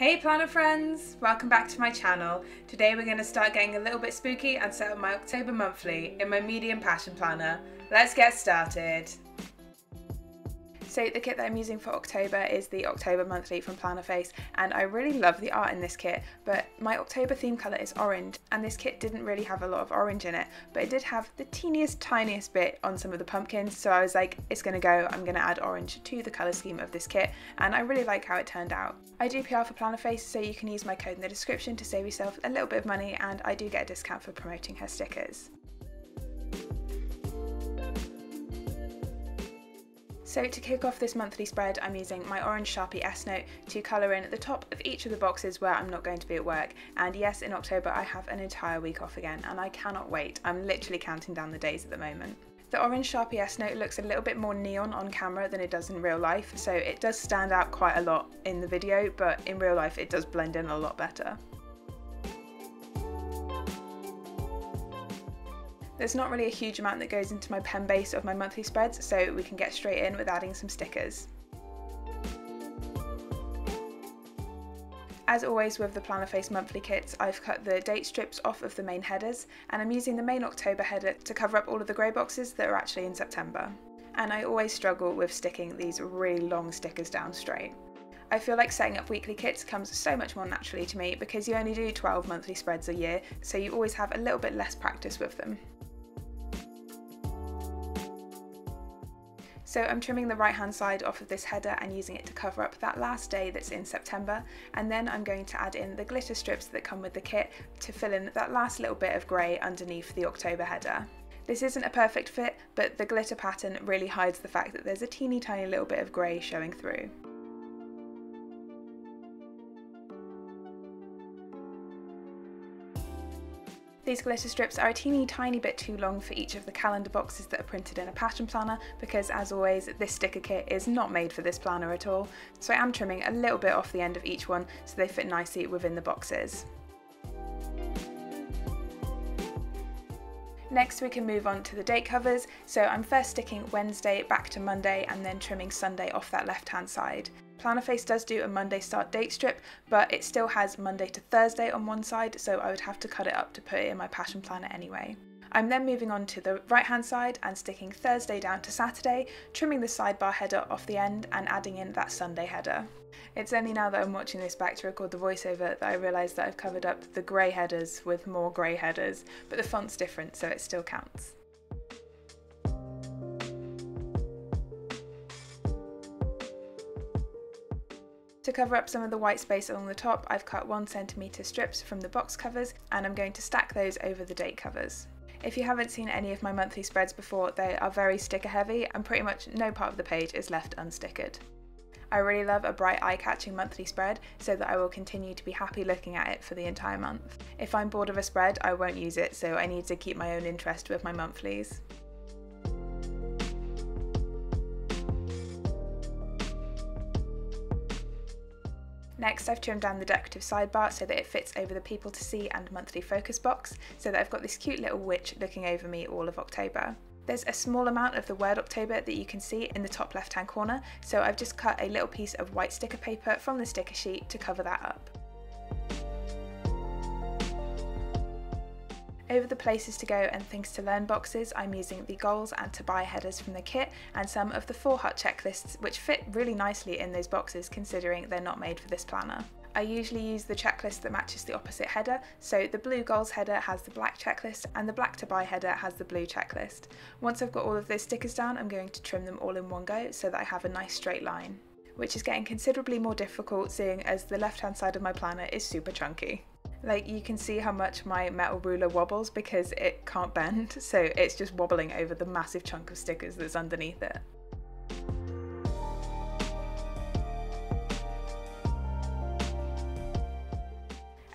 Hey planner friends! Welcome back to my channel. Today we're going to start getting a little bit spooky and set up my October monthly in my medium passion planner. Let's get started! So the kit that I'm using for October is the October monthly from Plannerface, and I really love the art in this kit, but my October theme colour is orange, and this kit didn't really have a lot of orange in it, but it did have the teeniest tiniest bit on some of the pumpkins, so I was like, it's gonna go, I'm gonna add orange to the colour scheme of this kit, and I really like how it turned out. I do PR for Plannerface, so you can use my code in the description to save yourself a little bit of money, and I do get a discount for promoting her stickers. So to kick off this monthly spread, I'm using my orange Sharpie S-Note to colour in the top of each of the boxes where I'm not going to be at work. And yes, in October I have an entire week off again, and I cannot wait. I'm literally counting down the days at the moment. The orange Sharpie S-Note looks a little bit more neon on camera than it does in real life, so it does stand out quite a lot in the video, but in real life it does blend in a lot better. There's not really a huge amount that goes into my pen base of my monthly spreads, so we can get straight in with adding some stickers. As always with the Plannerface monthly kits, I've cut the date strips off of the main headers, and I'm using the main October header to cover up all of the grey boxes that are actually in September. And I always struggle with sticking these really long stickers down straight. I feel like setting up weekly kits comes so much more naturally to me because you only do 12 monthly spreads a year, so you always have a little bit less practice with them. So I'm trimming the right hand side off of this header and using it to cover up that last day that's in September, and then I'm going to add in the glitter strips that come with the kit to fill in that last little bit of grey underneath the October header. This isn't a perfect fit, but the glitter pattern really hides the fact that there's a teeny tiny little bit of grey showing through. These glitter strips are a teeny tiny bit too long for each of the calendar boxes that are printed in a pattern planner because, as always, this sticker kit is not made for this planner at all, so I am trimming a little bit off the end of each one so they fit nicely within the boxes. Next we can move on to the date covers, so I'm first sticking Wednesday back to Monday and then trimming Sunday off that left hand side. Plannerface does do a Monday start date strip, but it still has Monday to Thursday on one side, so I would have to cut it up to put it in my passion planner anyway. I'm then moving on to the right hand side and sticking Thursday down to Saturday, trimming the sidebar header off the end and adding in that Sunday header. It's only now that I'm watching this back to record the voiceover that I realise that I've covered up the grey headers with more grey headers, but the font's different so it still counts. To cover up some of the white space along the top, I've cut 1 cm strips from the box covers and I'm going to stack those over the date covers. If you haven't seen any of my monthly spreads before, they are very sticker heavy and pretty much no part of the page is left unstickered. I really love a bright eye-catching monthly spread so that I will continue to be happy looking at it for the entire month. If I'm bored of a spread, I won't use it, so I need to keep my own interest with my monthlies. Next, I've trimmed down the decorative sidebar so that it fits over the people to see and monthly focus box, so that I've got this cute little witch looking over me all of October. There's a small amount of the word October that you can see in the top left hand corner, so I've just cut a little piece of white sticker paper from the sticker sheet to cover that up. Over the places to go and things to learn boxes, I'm using the goals and to buy headers from the kit and some of the 4-hut checklists, which fit really nicely in those boxes considering they're not made for this planner. I usually use the checklist that matches the opposite header, so the blue goals header has the black checklist and the black to buy header has the blue checklist. Once I've got all of those stickers down, I'm going to trim them all in one go so that I have a nice straight line, which is getting considerably more difficult seeing as the left hand side of my planner is super chunky. Like, you can see how much my metal ruler wobbles because it can't bend, so it's just wobbling over the massive chunk of stickers that's underneath it.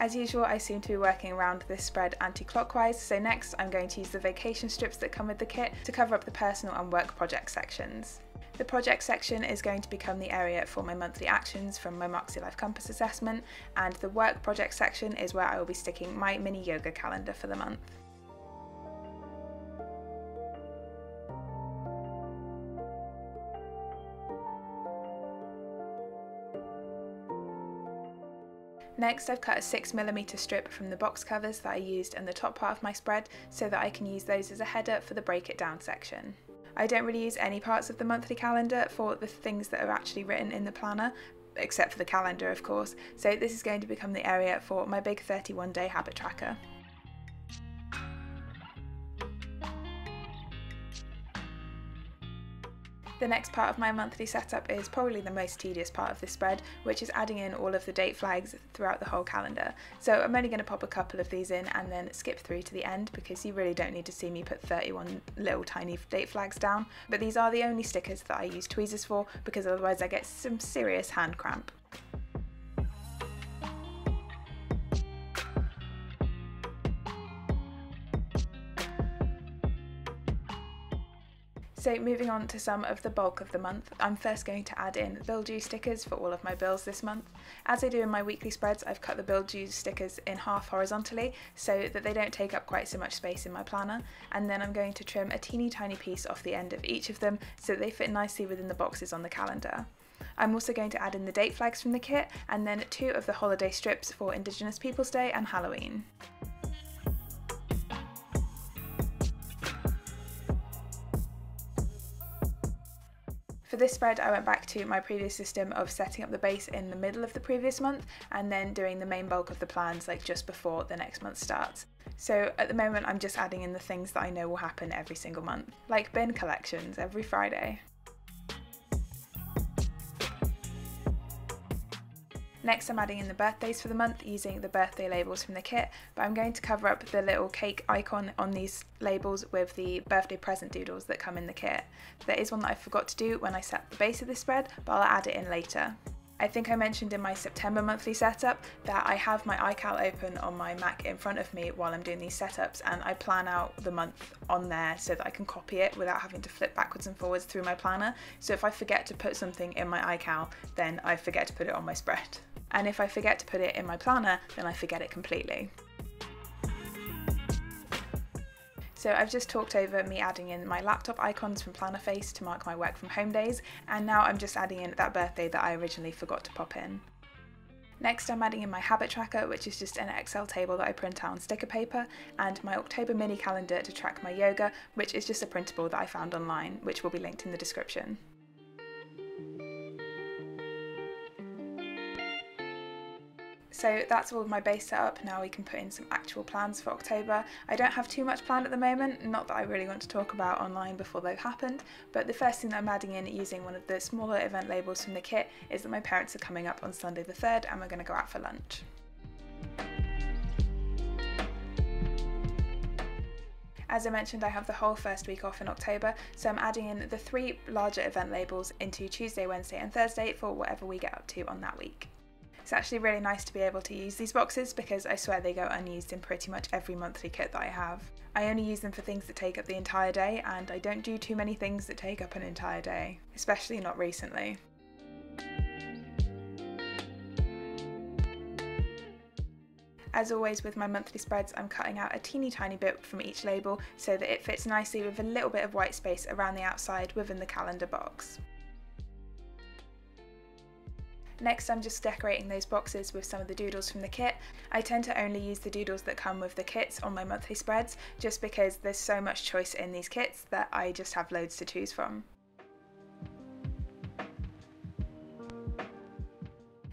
As usual, I seem to be working around this spread anti-clockwise, so next I'm going to use the vacation strips that come with the kit to cover up the personal and work project sections. The project section is going to become the area for my monthly actions from my Moxie Life Compass assessment, and the work project section is where I will be sticking my mini yoga calendar for the month. Next, I've cut a 6mm strip from the box covers that I used in the top part of my spread so that I can use those as a header for the break it down section. I don't really use any parts of the monthly calendar for the things that are actually written in the planner, except for the calendar of course, so this is going to become the area for my big 31-day habit tracker. The next part of my monthly setup is probably the most tedious part of this spread, which is adding in all of the date flags throughout the whole calendar. So I'm only going to pop a couple of these in and then skip through to the end because you really don't need to see me put 31 little tiny date flags down. But these are the only stickers that I use tweezers for because otherwise I get some serious hand cramp. So moving on to some of the bulk of the month, I'm first going to add in bill due stickers for all of my bills this month. As I do in my weekly spreads, I've cut the bill due stickers in half horizontally so that they don't take up quite so much space in my planner, and then I'm going to trim a teeny tiny piece off the end of each of them so that they fit nicely within the boxes on the calendar. I'm also going to add in the date flags from the kit and then 2 of the holiday strips for Indigenous Peoples Day and Halloween. For this spread I went back to my previous system of setting up the base in the middle of the previous month and then doing the main bulk of the plans like just before the next month starts. So at the moment I'm just adding in the things that I know will happen every single month, like bin collections every Friday. Next I'm adding in the birthdays for the month using the birthday labels from the kit, but I'm going to cover up the little cake icon on these labels with the birthday present doodles that come in the kit. There is one that I forgot to do when I set the base of this spread, but I'll add it in later. I think I mentioned in my September monthly setup that I have my iCal open on my Mac in front of me while I'm doing these setups, and I plan out the month on there so that I can copy it without having to flip backwards and forwards through my planner. So if I forget to put something in my iCal, then I forget to put it on my spread. And if I forget to put it in my planner, then I forget it completely. So I've just talked over me adding in my laptop icons from Plannerface to mark my work from home days, and now I'm just adding in that birthday that I originally forgot to pop in. Next I'm adding in my habit tracker, which is just an Excel table that I print out on sticker paper, and my October mini calendar to track my yoga, which is just a printable that I found online, which will be linked in the description. So that's all of my base setup. Now we can put in some actual plans for October. I don't have too much planned at the moment, not that I really want to talk about online before they've happened, but the first thing that I'm adding in using one of the smaller event labels from the kit is that my parents are coming up on Sunday the 3rd and we're going to go out for lunch. As I mentioned, I have the whole first week off in October, so I'm adding in the 3 larger event labels into Tuesday, Wednesday and Thursday for whatever we get up to on that week. It's actually really nice to be able to use these boxes because I swear they go unused in pretty much every monthly kit that I have. I only use them for things that take up the entire day, and I don't do too many things that take up an entire day, especially not recently. As always with my monthly spreads, I'm cutting out a teeny tiny bit from each label so that it fits nicely with a little bit of white space around the outside within the calendar box. Next I'm just decorating those boxes with some of the doodles from the kit. I tend to only use the doodles that come with the kits on my monthly spreads just because there's so much choice in these kits that I just have loads to choose from.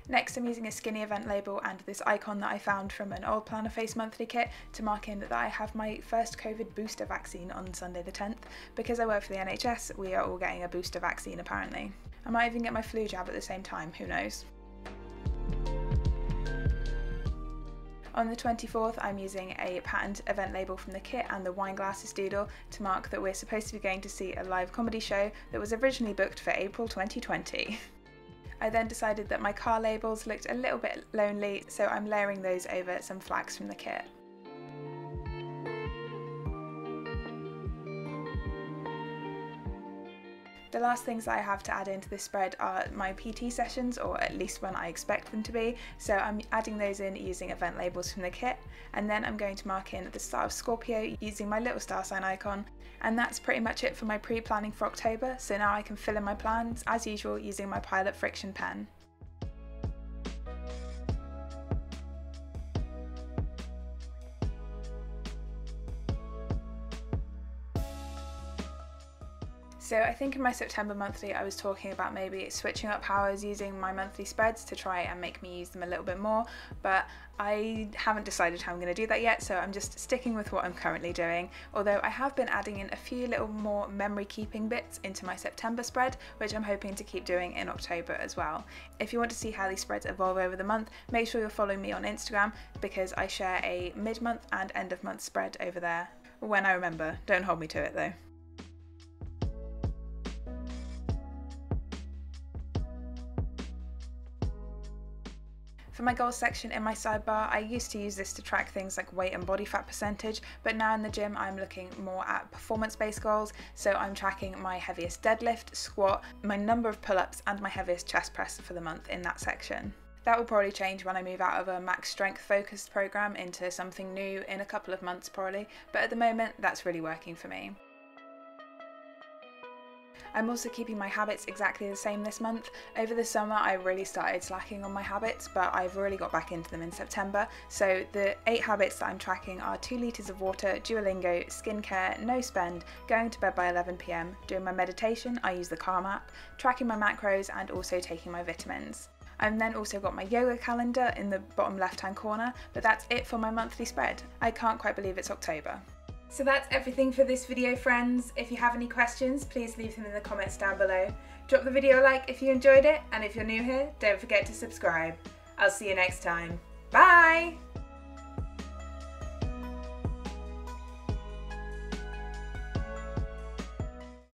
Next I'm using a skinny event label and this icon that I found from an old Plannerface monthly kit to mark in that I have my first COVID booster vaccine on Sunday the 10th. Because I work for the NHS, we are all getting a booster vaccine apparently. I might even get my flu jab at the same time, who knows. On the 24th I'm using a patterned event label from the kit and the wine glasses doodle to mark that we're supposed to be going to see a live comedy show that was originally booked for April 2020. I then decided that my car labels looked a little bit lonely, so I'm layering those over some flags from the kit. The last things that I have to add into this spread are my PT sessions, or at least when I expect them to be, so I'm adding those in using event labels from the kit, and then I'm going to mark in the start of Scorpio using my little star sign icon, and that's pretty much it for my pre-planning for October, so now I can fill in my plans as usual using my Pilot Friction pen. So I think in my September monthly I was talking about maybe switching up how I was using my monthly spreads to try and make me use them a little bit more, but I haven't decided how I'm going to do that yet, so I'm just sticking with what I'm currently doing, although I have been adding in a few little more memory keeping bits into my September spread, which I'm hoping to keep doing in October as well. If you want to see how these spreads evolve over the month, make sure you're following me on Instagram because I share a mid-month and end-of-month spread over there. When I remember, don't hold me to it though. For my goals section in my sidebar, I used to use this to track things like weight and body fat percentage, but now in the gym I'm looking more at performance-based goals, so I'm tracking my heaviest deadlift, squat, my number of pull-ups and my heaviest chest press for the month in that section. That will probably change when I move out of a max strength focused program into something new in a couple of months probably, but at the moment that's really working for me. I'm also keeping my habits exactly the same this month. Over the summer I really started slacking on my habits, but I've really got back into them in September. So the 8 habits that I'm tracking are 2 litres of water, Duolingo, skincare, no spend, going to bed by 11 PM, doing my meditation, I use the Calm app, tracking my macros and also taking my vitamins. I've then also got my yoga calendar in the bottom left hand corner, but that's it for my monthly spread. I can't quite believe it's October. So that's everything for this video, friends. If you have any questions, please leave them in the comments down below. Drop the video a like if you enjoyed it, and if you're new here, don't forget to subscribe. I'll see you next time. Bye!